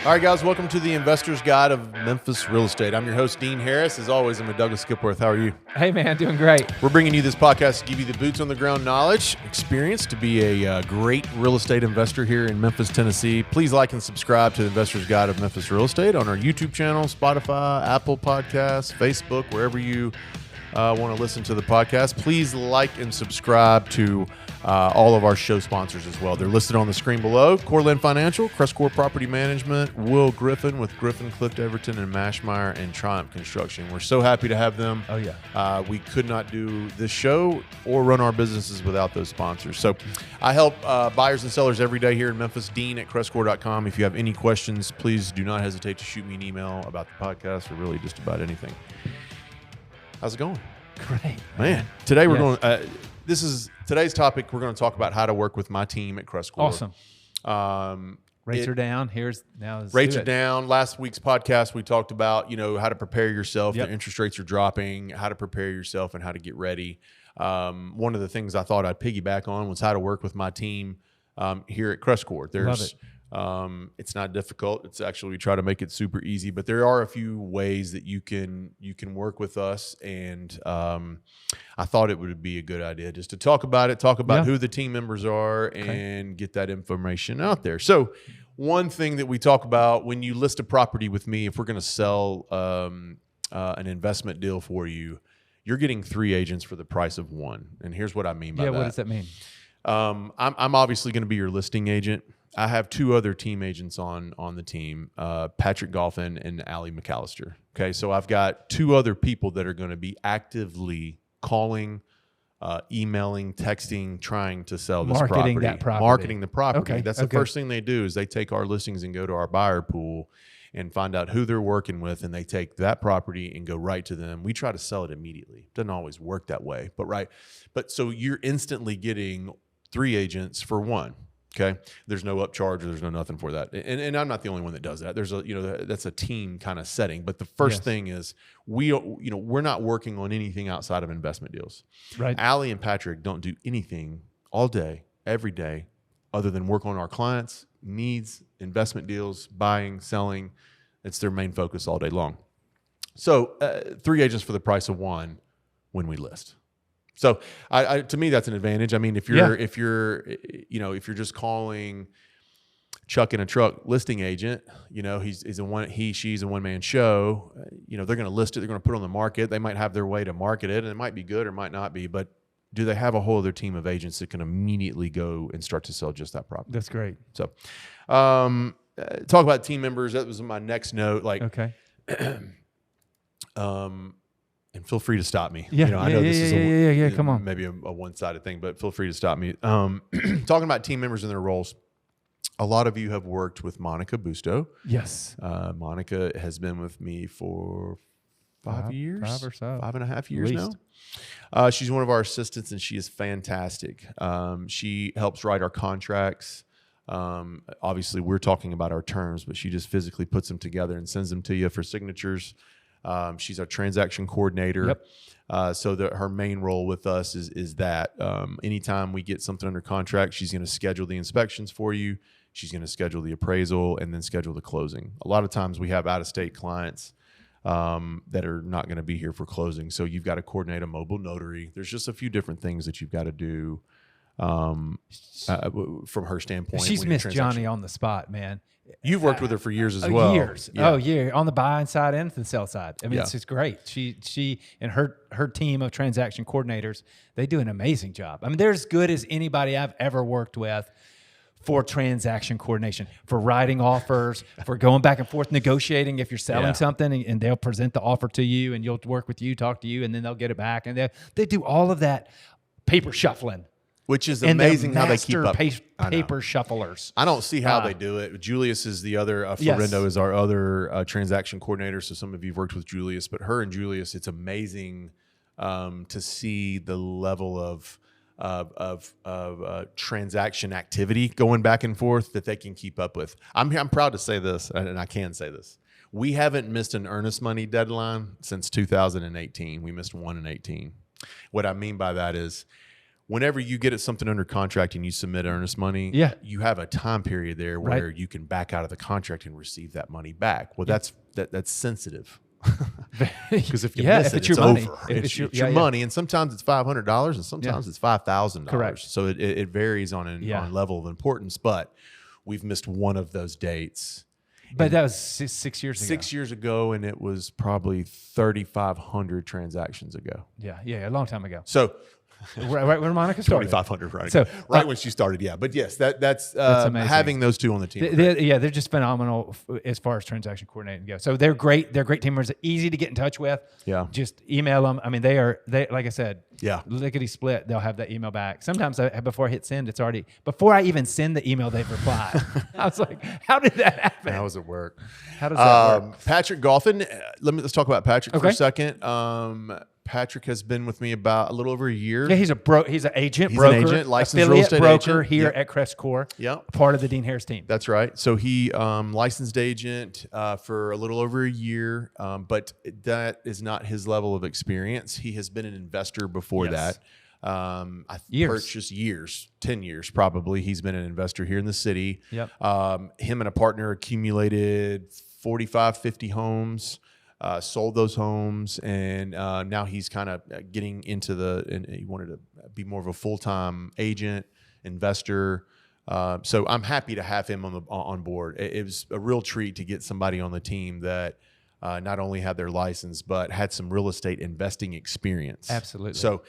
All right, guys, welcome to the Investor's Guide of Memphis Real Estate. I'm your host, Dean Harris. As always, I'm with Douglas Skipworth. How are you? Hey, man, doing great. We're bringing you this podcast to give you the boots on the ground knowledge, experience to be a great real estate investor here in Memphis, Tennessee. Please like and subscribe to the Investor's Guide of Memphis Real Estate on our YouTube channel, Spotify, Apple Podcasts, Facebook, wherever you want to listen to the podcast. Please like and subscribe to all of our show sponsors as well. They're listed on the screen below. Corland Financial, Crestcore Property Management, Will Griffin with Griffin, Clift Everton, and Mashmeyer, and Triumph Construction. We're so happy to have them. Oh, yeah. We could not do this show or run our businesses without those sponsors. So I help buyers and sellers every day here in Memphis. Dean at Crestcore.com. If you have any questions, please do not hesitate to shoot me an email about the podcast or really just about anything. How's it going? Great. Man, today we're going today's topic. We're going to talk about how to work with my team at Crestcore. Awesome. Rates are down. Rates are down. Last week's podcast, we talked about, how to prepare yourself. Yep. The interest rates are dropping, how to prepare yourself and how to get ready. One of the things I thought I'd piggyback on was how to work with my team here at Crestcore. Love it. It's not difficult. It's actually, we try to make it super easy, but there are a few ways that you can work with us. And I thought it would be a good idea just to talk about it, who the team members are, and get that information out there. So one thing that we talk about when you list a property with me, if we're going to sell an investment deal for you, you're getting 3 agents for the price of 1. And here's what I mean by that. Yeah, what does that mean? I'm obviously going to be your listing agent. I have 2 other team agents on the team, Patrick Golphin and Allie McAllister. Okay, so I've got 2 other people that are going to be actively calling, emailing, texting, trying to sell this property. Marketing the property. Okay, That's the first thing they do is they take our listings and go to our buyer pool and find out who they're working with, and they take that property and go right to them. We try to sell it immediately. Doesn't always work that way, but so you're instantly getting 3 agents for 1. Okay. There's no upcharge or there's no nothing for that. And I'm not the only one that does that. There's that's a team kind of setting. But the first thing is we're not working on anything outside of investment deals. Right. Allie and Patrick don't do anything all day, every day, other than work on our clients' needs, investment deals, buying, selling. It's their main focus all day long. So 3 agents for the price of 1 when we list. So to me, that's an advantage. I mean, if you're just calling Chuck in a truck listing agent, she's a one-man show. They're going to list it. They're going to put it on the market. They might have their way to market it, and it might be good or might not be. But do they have a whole other team of agents that can immediately go and start to sell just that property? That's great. So, talk about team members. That was my next note. Okay. And feel free to stop me. Yeah, I know this is come on. Maybe a one-sided thing, but feel free to stop me. Talking about team members and their roles, a lot of you have worked with Monica Busto. Yes. Monica has been with me for 5 years, 5 or so, 5.5 years now. She's one of our assistants, and she is fantastic. She helps write our contracts. Obviously, we're talking about our terms, but she just physically puts them together and sends them to you for signatures. She's our transaction coordinator. Yep. So her main role with us is that anytime we get something under contract, she's going to schedule the inspections for you. She's going to schedule the appraisal and then schedule the closing. A lot of times we have out-of-state clients that are not going to be here for closing. So you've got to coordinate a mobile notary. There's just a few different things that you've got to do from her standpoint. She's Miss Johnny on the spot, man. You've worked with her for years as well. Years. Yeah. Oh, yeah. On the buying side and the sell side. I mean, it's just great. She and her team of transaction coordinators, they do an amazing job. I mean, they're as good as anybody I've ever worked with for transaction coordination, for writing offers, for going back and forth negotiating if you're selling something, and they'll present the offer to you, and you'll work with you, talk to you, and then they'll get it back. And they do all of that paper shuffling. Which is amazing how they keep up. Paper shufflers. I don't see how they do it. Julius is the other, Florindo is our other transaction coordinator. So some of you have worked with Julius, but her and Julius, it's amazing to see the level of transaction activity going back and forth that they can keep up with. I'm proud to say this, and I can say this. We haven't missed an earnest money deadline since 2018. We missed one in 18. What I mean by that is whenever you get something under contract and you submit earnest money, you have a time period there where you can back out of the contract and receive that money back. Well, that's sensitive. Because if you miss it's over. It's your money, and sometimes it's $500, and sometimes it's $5,000. Correct. So it varies on level of importance. But we've missed one of those dates. But that was 6 years ago. 6 years ago, and it was probably 3,500 transactions ago. Yeah, a long time ago. So. Right when Monica started. 2,500, right? So, when she started, But yes, that's amazing. Having those two on the team. They're just phenomenal as far as transaction coordinating goes. So they're great. They're great team members. Easy to get in touch with. Yeah. Just email them. I mean, they like I said. Yeah. Lickety split. They'll have that email back. Sometimes before I hit send, it's already before I even send the email, they've replied. I was like, how did that happen? How does it work? How does that work? Patrick Golphin. Let's talk about Patrick for a second. Patrick has been with me about a little over a year. Yeah, he's an agent, broker, licensed real estate broker agent here at Crestcore. Yep. Part of the Dean Harris team. That's right. So he licensed agent for a little over a year, but that is not his level of experience. He has been an investor before that. Purchased 10 years probably. He's been an investor here in the city. Yep. Him and a partner accumulated 45, 50 homes. Sold those homes, and now he's kind of getting into and he wanted to be more of a full-time agent, investor. So I'm happy to have him on board. It was a real treat to get somebody on the team that not only had their license, but had some real estate investing experience. Absolutely. So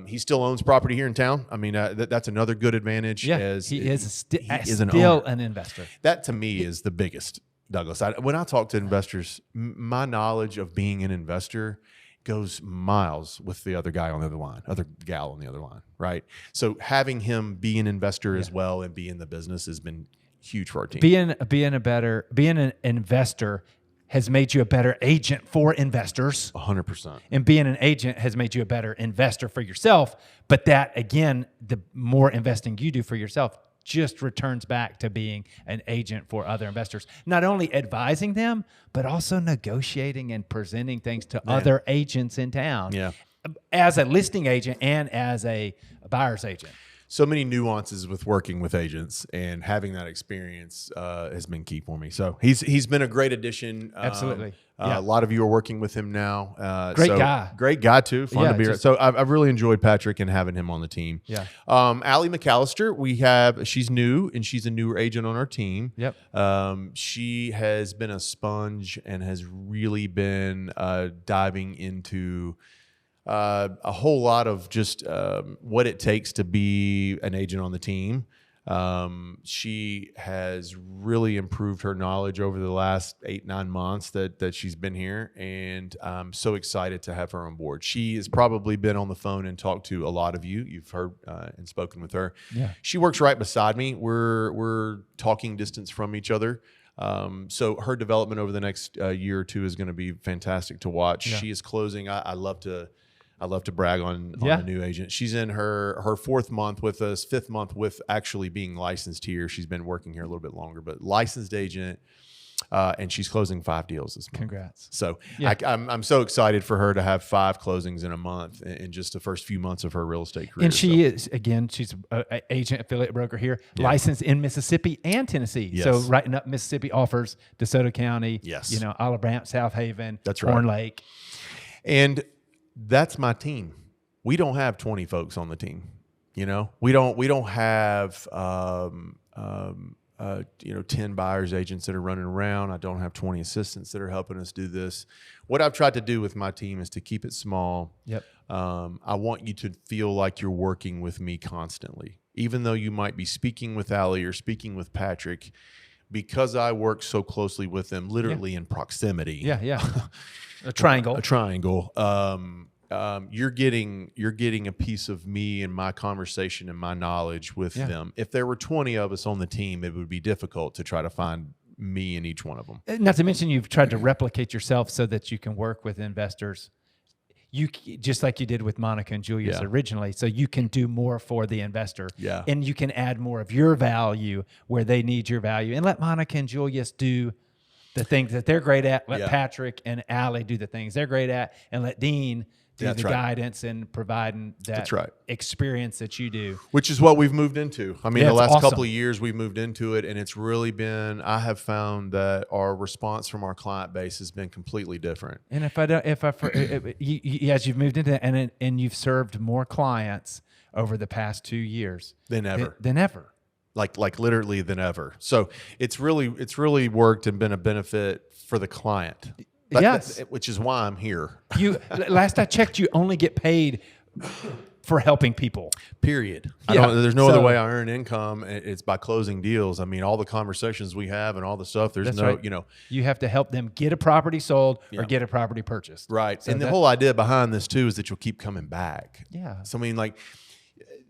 he still owns property here in town. I mean, that's another good advantage. Yeah, he is still an investor. That to me is the biggest. Douglas, when I talk to investors, my knowledge of being an investor goes miles with the other guy on the other line, other gal on the other line, right? So having him be an investor as well and be in the business has been huge for our team. Being an investor has made you a better agent for investors. 100%. And being an agent has made you a better investor for yourself. But that, again, the more investing you do for yourself just returns back to being an agent for other investors. Not only advising them, but also negotiating and presenting things to other agents in town. Yeah. As a listing agent and as a buyer's agent. So many nuances with working with agents, and having that experience has been key for me. So he's been a great addition. Absolutely. A lot of you are working with him now. Great guy too. Fun to be around. So I've really enjoyed Patrick and having him on the team. Yeah. Allie McAllister, she's new and she's a newer agent on our team. Yep. She has been a sponge and has really been diving into a whole lot of just what it takes to be an agent on the team. She has really improved her knowledge over the last 8-9 months that she's been here, and I'm so excited to have her on board. She has probably been on the phone and talked to a lot of you. You've heard and spoken with her. Yeah. She works right beside me. We're talking distance from each other. So her development over the next year or two is going to be fantastic to watch. Yeah. She is closing. I love to brag on a new agent. She's in her 4th month with us, 5th month with actually being licensed here. She's been working here a little bit longer, but licensed agent, and she's closing 5 deals this month. Congrats. So I'm so excited for her to have 5 closings in a month in just the first few months of her real estate career. And she's an agent, affiliate broker here, licensed in Mississippi and Tennessee. Yes. So right up Mississippi offers DeSoto County, yes. Olive Branch, South Haven, that's right. Horn Lake. And that's my team. We don't have 20 folks on the team. We don't have 10 buyers agents that are running around. I don't have 20 assistants that are helping us do this. What I've tried to do with my team is to keep it small. Yep. I want you to feel like you're working with me constantly, even though you might be speaking with Allie or speaking with Patrick, because I work so closely with them, literally in proximity. Yeah. A triangle. You're getting a piece of me and my conversation and my knowledge with them. If there were 20 of us on the team, it would be difficult to try to find me in each one of them. Not to mention you've tried to replicate yourself so that you can work with investors. You just like you did with Monica and Julius originally, so you can do more for the investor. Yeah. And you can add more of your value where they need your value, and let Monica and Julius do the things that they're great at. Let Patrick and Allie do the things they're great at, and let Dean do the guidance and providing that experience that you do. Which is what we've moved into. I mean, the last awesome. couple of years we've moved into it, and it's really been, I have found that our response from our client base has been completely different. And as you've moved into it and you've served more clients over the past 2 years than ever. Like literally than ever. So it's really worked and been a benefit for the client. Yes. Which is why I'm here. Last I checked, you only get paid for helping people. Period. There's no other way I earn income. It's by closing deals. I mean, all the conversations we have and all the stuff, there's you have to help them get a property sold or get a property purchased. Right. So and the whole idea behind this too is that you'll keep coming back. Yeah. So I mean, like,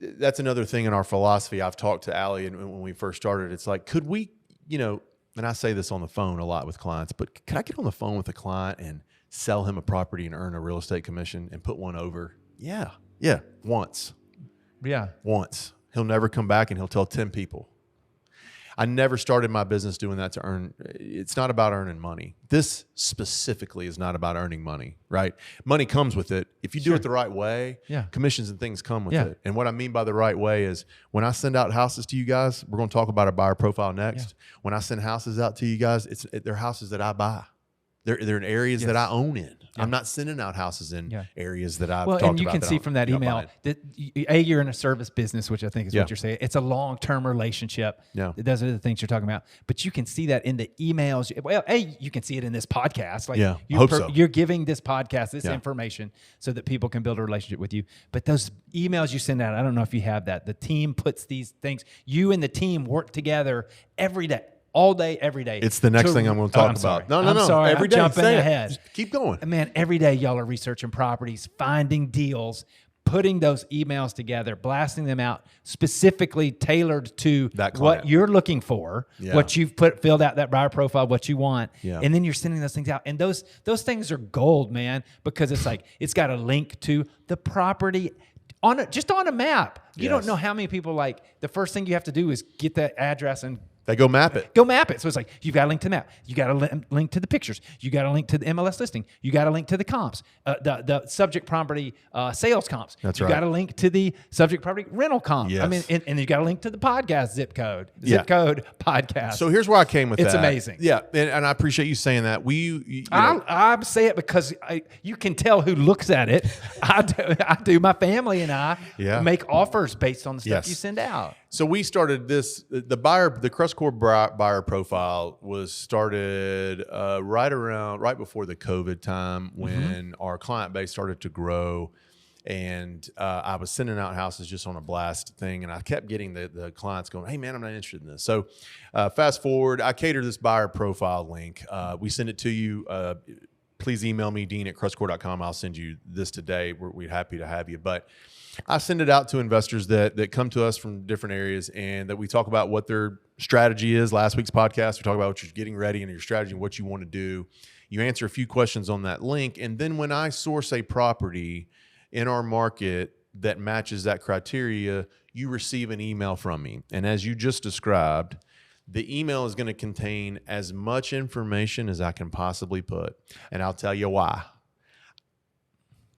that's another thing in our philosophy. I've talked to Allie, and when we first started, it's like, could we, and I say this on the phone a lot with clients, but could I get on the phone with a client and sell him a property and earn a real estate commission and put one over? Yeah. Once. Yeah. Once. He'll never come back, and he'll tell 10 people. I never started my business doing that to earn. It's not about earning money. This specifically is not about earning money, right? Money comes with it. If you do it the right way, commissions and things come with it. And what I mean by the right way is when I send out houses to you guys, we're going to talk about our buyer profile next. When I send houses out to you guys, they're houses that I buy. They're in areas that I own in. I'm not sending out houses in areas that I've talked about. And you can see from that email that you're in a service business, which I think is what you're saying. It's a long-term relationship. Yeah. Those are the things you're talking about. But you can see that in the emails. Well, you can see it in this podcast. Like I hope so. You're giving this podcast this information so that people can build a relationship with you. But those emails you send out, I don't know if you have that. The team puts these things. You and the team work together every day. All day, every day. It's the next thing I'm going to talk about. No. I'm sorry. Every day. Jumping ahead. Just keep going. Man, every day y'all are researching properties, finding deals, putting those emails together, blasting them out, specifically tailored to what you're looking for, what you've filled out that buyer profile, what you want, and then you're sending those things out. And those things are gold, man, because it's like it's got a link to the property just on a map. You don't know how many people the first thing you have to do is get that address and they go map it. So it's like, you've got to link to the map. You got to link to the pictures. You got to link to the MLS listing. You got to link to the comps, the subject property sales comps. That's you right. got to link to the subject property rental comp. Yes. I mean, and you got to link to the podcast zip code podcast. So here's where I came with it's that. It's amazing. Yeah. And I appreciate you saying that. I say it because you can tell who looks at it. I do. My family and I make offers based on the stuff you send out. So we started this, the Crestcore buyer profile was started right before the COVID time when our client base started to grow, and I was sending out houses just on a blast thing, and I kept getting the clients going, hey man, I'm not interested in this. So fast forward, I cater this buyer profile link. We send it to you. Please email me, dean@crestcore.com. I'll send you this today. We're happy to have you. But I send it out to investors that come to us from different areas and that we talk about what their strategy is. Last week's podcast, we talk about what you're getting ready and your strategy and what you want to do. You answer a few questions on that link. And then when I source a property in our market that matches that criteria, you receive an email from me. And as you just described, the email is going to contain as much information as I can possibly put. And I'll tell you why.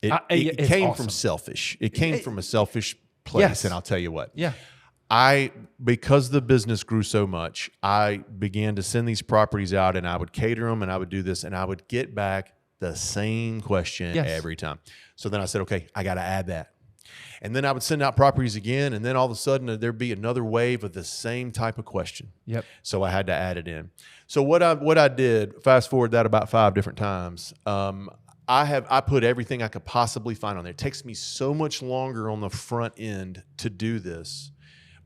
It came from selfish. It came from a selfish place, and I'll tell you what. Yeah. Because the business grew so much, I began to send these properties out, and I would cater them, and I would do this, and I would get back the same question every time. So then I said, okay, I got to add that. And then I would send out properties again, and then all of a sudden there'd be another wave of the same type of question. Yep. So I had to add it in. So what I did, fast forward that about 5 different times, I put everything I could possibly find on there. It takes me so much longer on the front end to do this,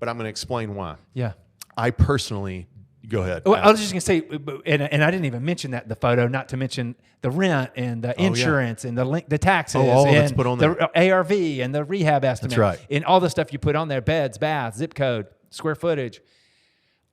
but I'm going to explain why. Yeah. I personally, go ahead. Well, I was just going to say, and I didn't even mention that, the photo, not to mention the rent and the insurance and the taxes all and that's put on there. The ARV and the rehab estimate. That's right. And all the stuff you put on there, beds, baths, zip code, square footage.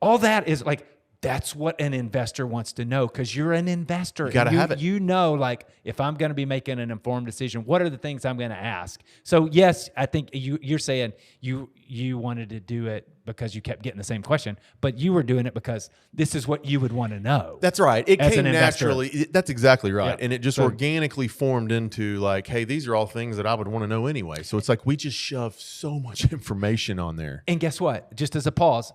All that is like That's what an investor wants to know, because you're an investor. You got to have it. You know, like, if I'm going to be making an informed decision, what are the things I'm going to ask? So yes, I think you're saying you wanted to do it because you kept getting the same question, but you were doing it because this is what you would want to know. That's right. It as came an investor. naturally. That's exactly right. Yeah. And it just organically formed into like, hey, these are all things that I would want to know anyway. So it's like we just shove so much information on there. And guess what? Just as a pause,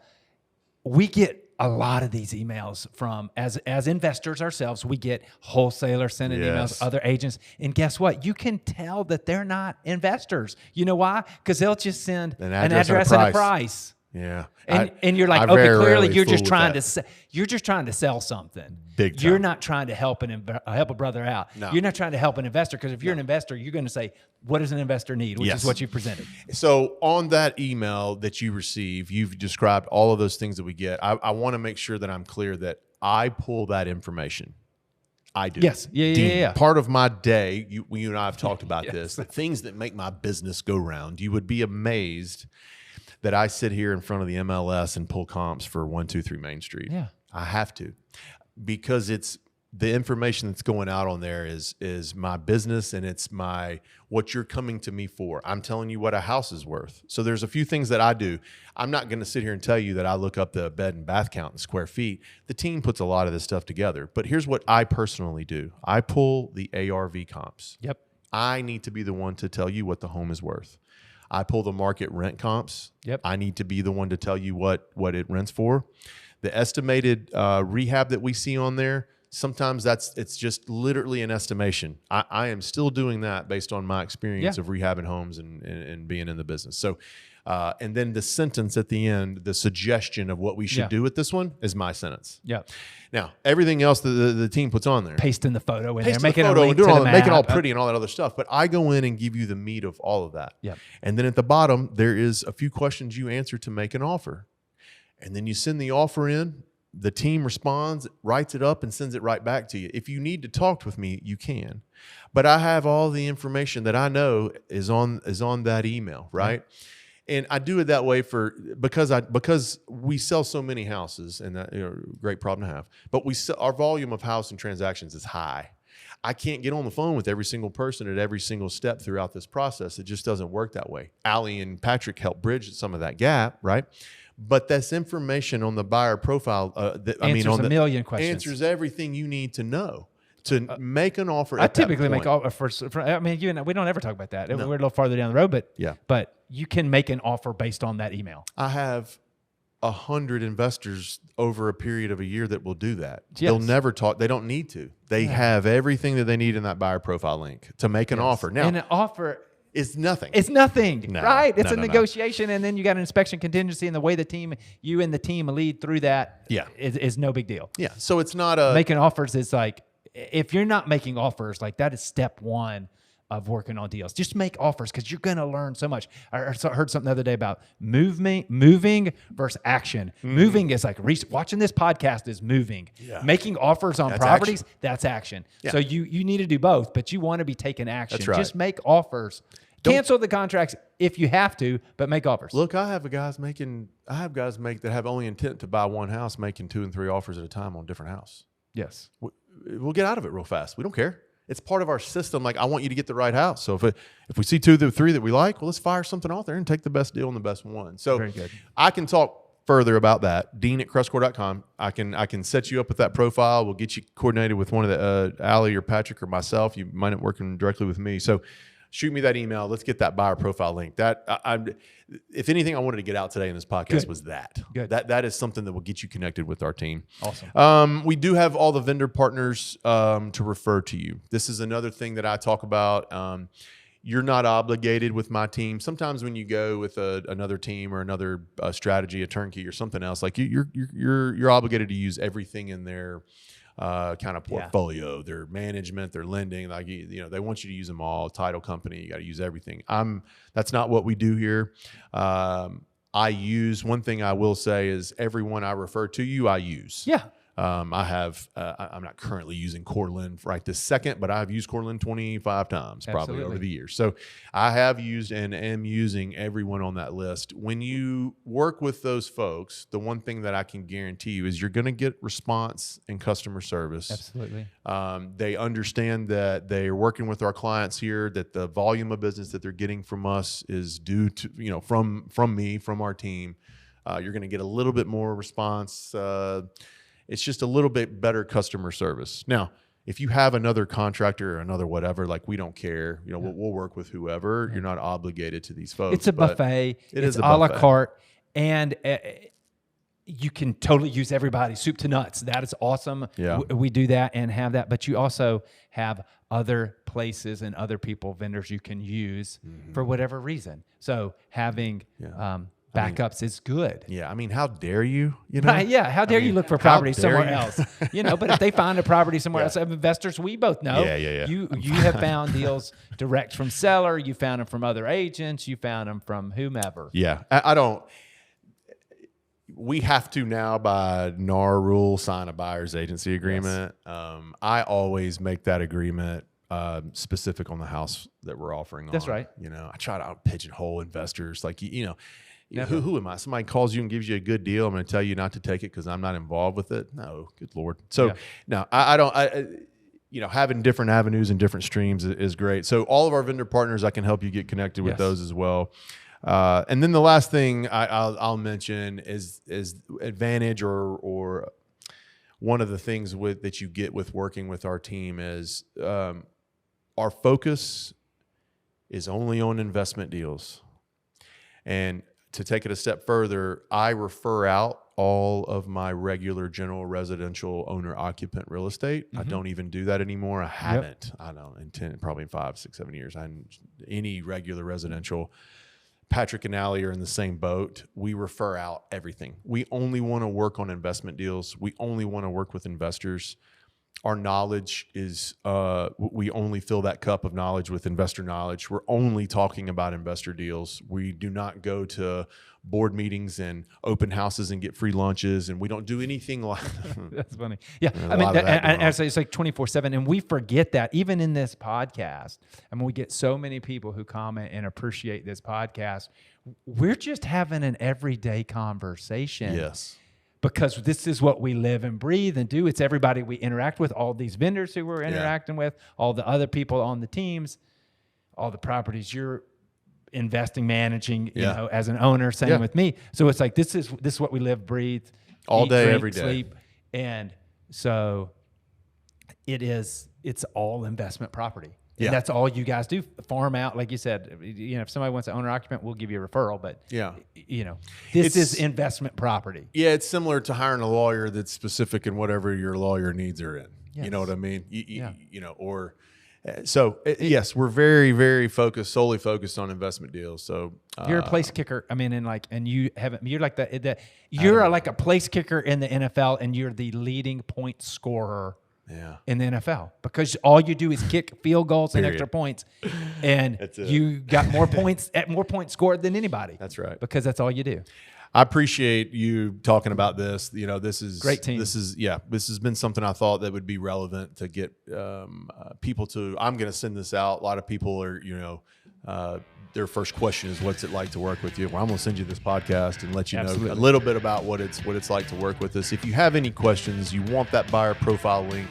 we get a lot of these emails from, as investors ourselves, we get wholesalers sending emails, other agents. And guess what? You can tell that they're not investors. You know why? Because they'll just send an address and a price. Yeah. And you're like, okay, clearly you're just trying to sell something. Big time. You're not trying to help a brother out. No. You're not trying to help an investor, because if you're an investor, you're going to say, what does an investor need? Which is what you presented. So on that email that you receive, you've described all of those things that we get. I want to make sure that I'm clear that I pull that information. I do. Yes. Yeah. Part of my day, you and I have talked about this, the things that make my business go round. You would be amazed that I sit here in front of the MLS and pull comps for 123 Main Street. Yeah. I have to, because it's the information that's going out on there is my business, and it's what you're coming to me for. I'm telling you what a house is worth. So there's a few things that I do. I'm not going to sit here and tell you that I look up the bed and bath count in square feet. The team puts a lot of this stuff together. But here's what I personally do. I pull the ARV comps. Yep. I need to be the one to tell you what the home is worth. I pull the market rent comps. Yep. I need to be the one to tell you what it rents for. The estimated rehab that we see on there, sometimes it's just literally an estimation. I am still doing that based on my experience of rehabbing homes and being in the business. So, and then the sentence at the end, the suggestion of what we should do with this one, is my sentence. Yeah. Now, everything else the team puts on there, Pasting the photo in there, making a link to the map, make it all pretty and all that other stuff. But I go in and give you the meat of all of that. Yeah. And then at the bottom, there is a few questions you answer to make an offer. And then you send the offer in. The team responds, writes it up, and sends it right back to you. If you need to talk with me, you can. But I have all the information that I know is on that email, right? And I do it that way because we sell so many houses, and that, great problem to have. But our volume of house and transactions is high. I can't get on the phone with every single person at every single step throughout this process. It just doesn't work that way. Allie and Patrick help bridge some of that gap, right? But that's information on the buyer profile. Answers a million questions. Answers everything you need to know to make an offer. I typically make offers. I mean, you and I, we don't ever talk about that. No. We're a little farther down the road, but you can make an offer based on that email. I have 100 investors over a period of a year that will do that. Yes. They'll never talk. They don't need to. They have everything that they need in that buyer profile link to make an offer. Now, and an offer is nothing. It's nothing, right? It's a negotiation, no. And then you got an inspection contingency, and the way you and the team lead through that is no big deal. Yeah. So it's not making offers is like, if you're not making offers, like that is step one of working on deals. Just make offers, because you're going to learn so much. I heard something the other day about moving versus action. Moving is like watching this podcast is moving. Yeah. Making offers on properties, that's action. Yeah. So you need to do both, but you want to be taking action. That's right. Just make offers. Cancel the contracts if you have to, but make offers. Look, I have guys that have only intent to buy one house, making 2 and 3 offers at a time on different house. Yes. We'll get out of it real fast. We don't care. It's part of our system. Like, I want you to get the right house. So if we see 2 or 3 that we like, well, let's fire something out there and take the best deal and the best one. So very good. I can talk further about that. Dean@Crestcore.com. I can set you up with that profile. We'll get you coordinated with one of the Allie or Patrick or myself. You might not working directly with me. So shoot me that email. Let's get that buyer profile link. If anything, I wanted to get out today in this podcast was that. Good. That is something that will get you connected with our team. Awesome. We do have all the vendor partners to refer to you. This is another thing that I talk about. You're not obligated with my team. Sometimes when you go with another team or another strategy, a turnkey or something else, like you're obligated to use everything in their kind of portfolio, their management, their lending, like, they want you to use them all. Title company, you got to use everything. That's not what we do here. One thing I will say is everyone I refer to you, I use. Yeah. I have, I'm not currently using Cortland right this second, but I've used Cortland 25 times probably over the years. So I have used and am using everyone on that list. When you work with those folks, the one thing that I can guarantee you is you're going to get response and customer service. Absolutely. They understand that they're working with our clients here, that the volume of business that they're getting from us is due to, from me, from our team. You're going to get a little bit more response. It's just a little bit better customer service. Now, if you have another contractor or another whatever, like we don't care, we'll work with whoever. You're not obligated to these folks. It's a buffet. It's a la carte. And you can totally use everybody, soup to nuts. That is awesome. Yeah. We do that and have that. But you also have other places and other people, vendors you can use for whatever reason. So having backups is good. Yeah, I mean, how dare you? Yeah, how dare you look for property somewhere else? But if they find a property somewhere else, investors, we both know. Yeah. You have found deals direct from seller. You found them from other agents. You found them from whomever. Yeah, I don't. We have to now, by NAR rule, sign a buyer's agency agreement. Yes. I always make that agreement specific on the house that we're offering. That's right. I try to pigeonhole investors, like who am I? Somebody calls you and gives you a good deal. I'm going to tell you not to take it because I'm not involved with it. No, good Lord. So no, I don't. Having different avenues and different streams is great. So all of our vendor partners, I can help you get connected with those as well. And then the last thing I'll mention is advantage or one of the things that you get with working with our team is our focus is only on investment deals. And to take it a step further, I refer out all of my regular general residential owner-occupant real estate. I don't even do that anymore. I haven't. I don't intend probably in 5, 6, 7 years. Any regular residential. Patrick and Allie are in the same boat. We refer out everything. We only want to work on investment deals. We only want to work with investors. Our knowledge is, we only fill that cup of knowledge with investor knowledge. We're only talking about investor deals. We do not go to board meetings and open houses and get free lunches, and we don't do anything like That's funny. Yeah, I say it's like 24/7, and we forget that even in this podcast. I mean, we get so many people who comment and appreciate this podcast. We're just having an everyday conversation. Yes. Because this is what we live and breathe and do. It's everybody we interact with, all these vendors who we're interacting with, all the other people on the teams, all the properties you're investing, managing, as an owner, same with me. So it's like, this is what we live, breathe, all eat, day, drink, every day. sleep. And so it's all investment property. And that's all you guys do. Farm out, like you said. If somebody wants an owner occupant, we'll give you a referral. But this is investment property. Yeah, it's similar to hiring a lawyer that's specific in whatever your lawyer needs are in. Yes. You know what I mean? Yes, we're very, very solely focused on investment deals. So you're a place kicker. I mean, and you haven't. You're like you're like a place kicker in the NFL, and you're the leading point scorer. In the NFL, because all you do is kick field goals and extra points, and you got more points scored than anybody. That's right, because that's all you do. I appreciate you talking about this. This is great team. This has been something I thought that would be relevant to get people to. I'm going to send this out. A lot of people are, their first question is, "What's it like to work with you?" Well, I'm going to send you this podcast and let you know a little bit about what it's like to work with us. If you have any questions, you want that buyer profile link.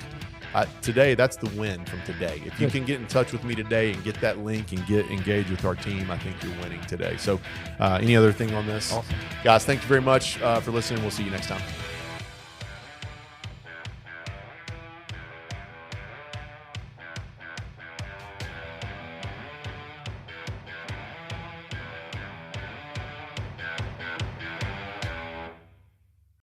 Today, that's the win from today. If you can get in touch with me today and get that link and get engaged with our team, I think you're winning today. So any other thing on this? Awesome. Guys, thank you very much for listening. We'll see you next time.